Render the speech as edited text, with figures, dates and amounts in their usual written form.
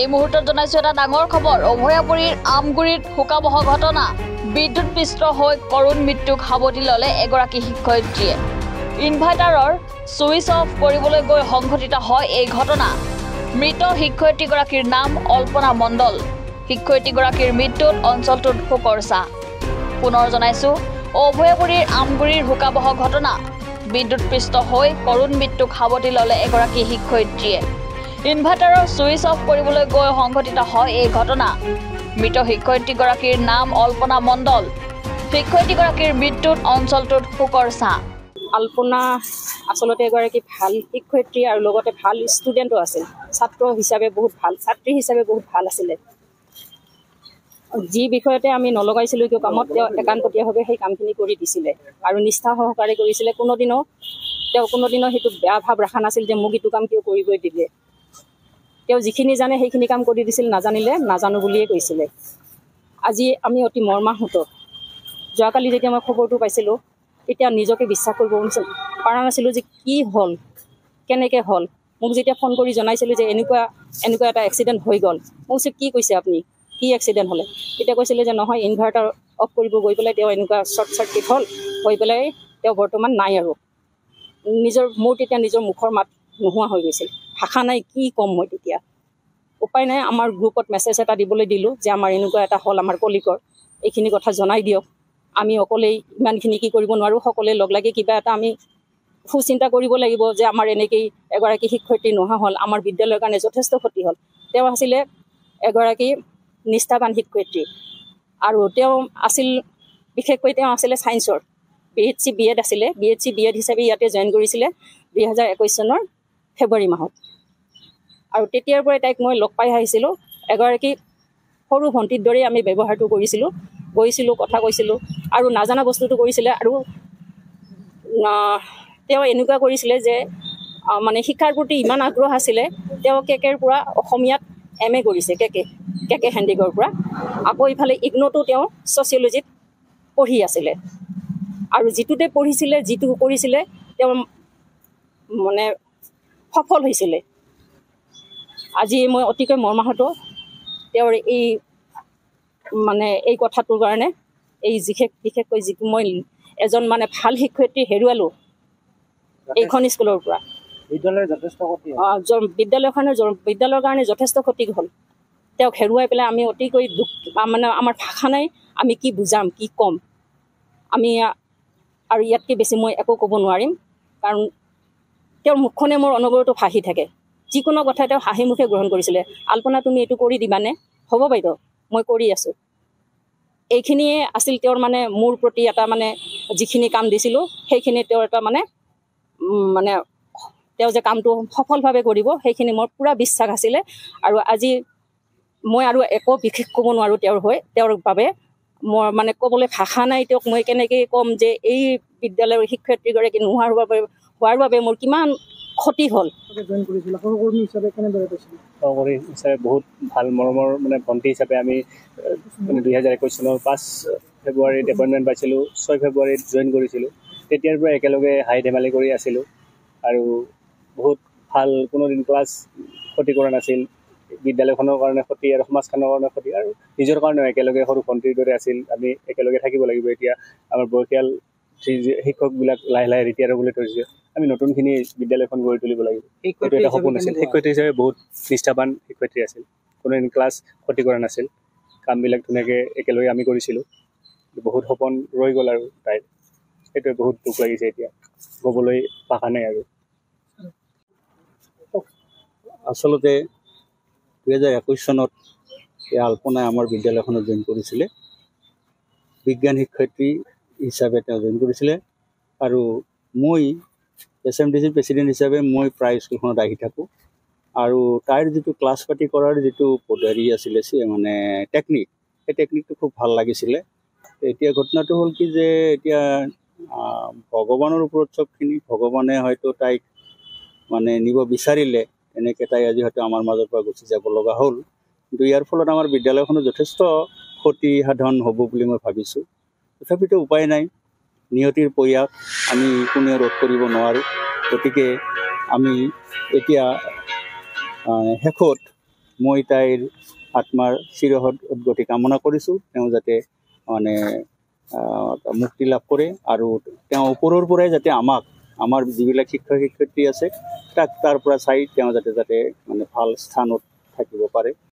এই মুহূৰ্তত জনাইছো এটা ডাঙৰ খবৰ। অভয়াপুৰীৰ আমগুৰিত শোকাবহ ঘটনা। বিদ্যুৎ পৃষ্ঠ হৈ কৰুণ মৃত্যুক সাৱটি ল'লে এগৰাকী শিক্ষয়িত্ৰীয়ে। ইনভাৰ্টাৰৰ ছুইচ অফ কৰিবলৈ গৈ সংঘটিত হয় এই ঘটনা। মৃত শিক্ষয়িত্ৰীগৰাকীৰ নাম অল্পনা মণ্ডল। শিক্ষয়িত্ৰীগৰাকীৰ মৃত্যুত অঞ্চলটোত শোকৰ ছাঁ। পুনৰ জনাইছো অভয়াপুৰীৰ আমগুৰিৰ শোকাবহ ঘটনা। বিদ্যুৎ পৃষ্ঠ হৈ কৰুণ মৃত্যুক সাৱটি ল'লে এগৰাকী শিক্ষয়িত্ৰীয়ে। ইনভাৰ্টাৰৰ ছুইচ অফ কৰিবলৈ গৈ সংঘটিত হয় এই ঘটনা। মৃত শিক্ষয়িত্ৰীগৰাকীৰ নাম অল্পনা মণ্ডল। শিক্ষয়িত্ৰীগৰাকীৰ মৃত্যুত অঞ্চলটোত শোকৰ ছাঁ। আল্পনা আচলতে এগৰাকী ভাল শিক্ষয়িত্ৰী আৰু লগতে ভাল ষ্টুডেণ্টো আছিল। ছাত্ৰ হিচাপে বহুত ভাল, ছাত্ৰী হিচাপে বহুত ভাল আছিলে। যি বিষয়তে আমি নলগাইছিলোঁ কিয় কামত তেওঁ একান্ততীয়াভাৱে সেই কামখিনি কৰি দিছিলে আৰু নিষ্ঠা সহকাৰে কৰিছিলে। কোনোদিনো সেইটো বেয়া ভাৱ ৰখা নাছিল যে মোক এইটো কাম কিয় কৰিবই দিলে। তেওঁ যিখিনি জানে সেইখিনি কাম কৰি দিছিল, নাজানিলে নাজানো বুলিয়ে কৈছিলে। আজি আমি অতি মৰ্মাহত। যোৱাকালি যেতিয়া মই খবৰটো পাইছিলোঁ তেতিয়া নিজকে বিশ্বাস কৰিব পৰা নাছিলোঁ যে কি হ'ল, কেনেকৈ হ'ল। মোক যেতিয়া ফোন কৰি জনাইছিলোঁ যে এনেকুৱা এটা এক্সিডেণ্ট হৈ গ'ল, মোক কি কৈছে আপুনি, কি এক্সিডেণ্ট হ'লে? তেতিয়া কৈছিলে যে নহয়, ইনভাৰ্টাৰ অফ কৰিব গৈ পেলাই তেওঁ এনেকুৱা শ্বৰ্ট চাৰ্কিট হ'ল, হৈ পেলাই তেওঁ বৰ্তমান নাই আৰু। মোৰ তেতিয়া নিজৰ মুখৰ মাত নোহোৱা হৈ গৈছিল। ভাষা নাই, কি ক'ম মই তেতিয়া। উপায় নাই, আমাৰ গ্ৰুপত মেছেজ এটা দিবলৈ দিলোঁ যে আমাৰ এনেকুৱা এটা হ'ল আমাৰ কলিকৰ, এইখিনি কথা জনাই দিয়ক। আমি অকলেই ইমানখিনি কি কৰিব নোৱাৰোঁ, সকলোৱে লগ লাগি কিবা এটা আমি সুচিন্তা কৰিব লাগিব যে আমাৰ এনেকেই এগৰাকী শিক্ষয়িত্ৰী নোহোৱা হ'ল, আমাৰ বিদ্যালয়ৰ কাৰণে যথেষ্ট ক্ষতি হ'ল। তেওঁ আছিলে এগৰাকী নিষ্ঠাবান শিক্ষয়িত্ৰী আৰু তেওঁ আছিল বিশেষকৈ তেওঁ আছিলে ছায়েন্সৰ BHC B.Ed আছিলে। BHC B.Ed হিচাপে ইয়াতে জইন কৰিছিলে 2021 চনৰ ফেব্ৰুৱাৰী মাহত। আৰু তেতিয়াৰ পৰাই তাইক মই লগ পাই আহিছিলোঁ। এগৰাকী সৰু ভণ্টিৰ দৰেই আমি ব্যৱহাৰটো কৰিছিলোঁ, গৈছিলোঁ, কথা কৈছিলোঁ আৰু নাজানা বস্তুটো কৰিছিলে। আৰু তেওঁ এনেকুৱা কৰিছিলে যে মানে শিক্ষাৰ প্ৰতি ইমান আগ্ৰহ আছিলে, তেওঁ কেকেৰ পৰা অসমীয়াত MA কৰিছে, কেকে হেণ্ডিকৰ পৰা। আকৌ ইফালে ইগন'টো তেওঁ ছ'চিয়লজিত পঢ়ি আছিলে আৰু যিটোতে পঢ়িছিলে, যিটো কৰিছিলে তেওঁ মানে সফল হৈছিলে। আজি মই অতিকৈ মৰ্মাহত তেওঁৰ এই কথাটোৰ কাৰণে। বিশেষকৈ যিটো মই এজন মানে ভাল শিক্ষয়িত্ৰী হেৰুৱালোঁ এইখন স্কুলৰ পৰা। বিদ্যালয়ৰ কাৰণে যথেষ্ট ক্ষতি হ'ল। তেওঁক হেৰুৱাই পেলাই আমি অতিকৈ দুখ, মানে আমাৰ ভাষা নাই, আমি কি বুজাম, কি ক'ম। আমি আৰু ইয়াতকৈ বেছি মই একো ক'ব নোৱাৰিম, কাৰণ তেওঁৰ মুখখনে মোৰ অনবৰতো ভাহি থাকে। যিকোনো কথা তেওঁ হাঁহি মুখে গ্ৰহণ কৰিছিলে। আল্পনা, তুমি এইটো কৰি দিবানে? হ'ব বাইদেউ, মই কৰি আছোঁ। এইখিনিয়ে আছিল তেওঁৰ মানে মোৰ প্ৰতি এটা মানে যিখিনি কাম দিছিলোঁ সেইখিনি তেওঁৰ এটা মানে তেওঁ যে কামটো সফলভাৱে কৰিব সেইখিনি মোৰ পূৰা বিশ্বাস আছিলে। আৰু আজি মই আৰু একো বিশেষ ক'ব নোৱাৰোঁ তেওঁৰ বাবে। মই মানে ক'বলৈ ভাষা নাই। তেওঁক মই কেনেকৈ ক'ম যে এই বিদ্যালয়ৰ শিক্ষয়িত্ৰীগৰাকী নোহোৱাৰ বাবে মোৰ কিমান ক্ষতি হ'ল। সহকৰ্মী হিচাপে বহুত ভাল, মৰমৰ মানে ভণ্টি হিচাপে আমি 2021 চনৰ 5 ফেব্ৰুৱাৰীত এপইণ্টমেণ্ট পাইছিলোঁ, 6 ফেব্ৰুৱাৰীত জইন কৰিছিলোঁ। তেতিয়াৰ পৰা একেলগে হাঁহি ধেমালি কৰি আছিলোঁ আৰু বহুত ভাল, কোনোদিন ক্লাছ ক্ষতি কৰা নাছিল। বিদ্যালয়খনৰ কাৰণে ক্ষতি আৰু সমাজখনৰ কাৰণে ক্ষতি আৰু নিজৰ কাৰণেও একেলগে সৰু ভণ্টিৰ দৰে আছিল। আমি একেলগে থাকিব লাগিব। এতিয়া আমাৰ বয়সীয়াল শিক্ষকবিলাক লাহে লাহে ৰিটায়াৰ হ'বলৈ ধৰিছে। আমি নতুনখিনি বিদ্যালয়খন গঢ়ি তুলিব লাগিব। সেইটো এটা সপোন আছিল। শিক্ষয়িত্ৰী হিচাপে বহুত নিষ্ঠাবান শিক্ষয়িত্ৰী আছিল। কোনোদিন ক্লাছ ক্ষতি কৰা নাছিল। কামবিলাক ধুনীয়াকৈ একেলগে আমি কৰিছিলোঁ। বহুত সপোন ৰৈ গ'ল আৰু তাইৰ। সেইটোৱে বহুত দুখ লাগিছে। এতিয়া ক'বলৈ ভাষা নাই আৰু। আচলতে 2021 চনত আল্পনাই আমাৰ বিদ্যালয়খনত জইন কৰিছিলে। বিজ্ঞান শিক্ষয়িত্ৰী হিচাপে তেওঁ জইন কৰিছিলে আৰু মই SMDC প্ৰেচিডেণ্ট হিচাপে মই প্ৰায় স্কুলখনত আহি থাকোঁ। আৰু তাইৰ যিটো ক্লাছ পাতি কৰাৰ যিটো পদ্ধতি আছিলে, মানে টেকনিক, সেই টেকনিকটো খুব ভাল লাগিছিলে। এতিয়া ঘটনাটো হ'ল কি যে এতিয়া ভগৱানৰ ওপৰত চবখিনি, ভগৱানে হয়তো তাইক মানে নিব বিচাৰিলে, এনেকৈ তাই আজি হয়তো আমাৰ মাজৰ পৰা গুচি যাব লগা হ'ল। কিন্তু ইয়াৰ ফলত আমাৰ বিদ্যালয়খনত যথেষ্ট ক্ষতি সাধন হ'ব বুলি মই ভাবিছোঁ। তথাপিতো উপায় নাই, নিয়তিৰ প্ৰয়াস আমি কোনেও ৰোধ কৰিব নোৱাৰোঁ। গতিকে আমি এতিয়া শেষত মই তাইৰ আত্মাৰ চিৰসদ্গতি কামনা কৰিছোঁ। তেওঁ যাতে মানে মুক্তি লাভ কৰে আৰু তেওঁ ওপৰৰ পৰাই যাতে আমাৰ যিবিলাক শিক্ষক শিক্ষয়িত্ৰী আছে তাৰ পৰা চাই তেওঁ যাতে মানে ভাল স্থানত থাকিব পাৰে।